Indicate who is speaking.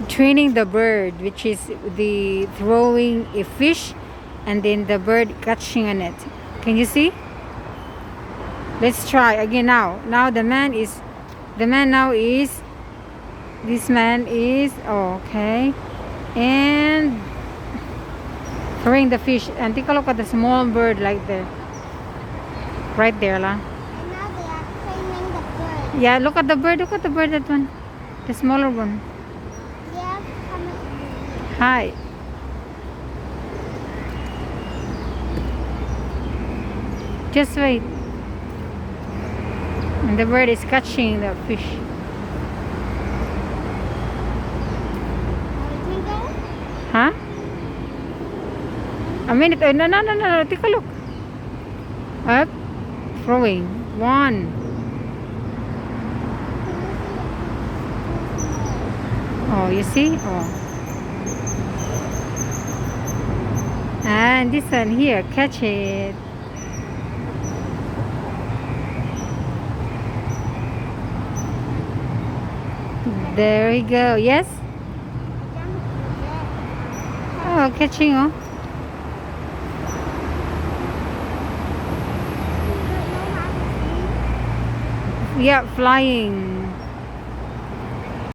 Speaker 1: training the bird, which is the throwing a fish and then the bird catching on it. Can you see? Let's try again now. Now this man is okay, and throwing the fish. And take a look at the small bird like there, right there, la.
Speaker 2: And now they are training the bird.
Speaker 1: Yeah, look at the bird. Look at the bird. That one, the smaller one.
Speaker 2: Yeah, come on.
Speaker 1: Hi. Just wait. And the bird is catching the fish.
Speaker 2: We can go?
Speaker 1: Huh? A minute. Oh, no. Take a look. Up. Throwing. One. Oh, you see? Oh. And this one here. Catch it. There we go. Yes? Oh, catching, oh. Yeah, flying.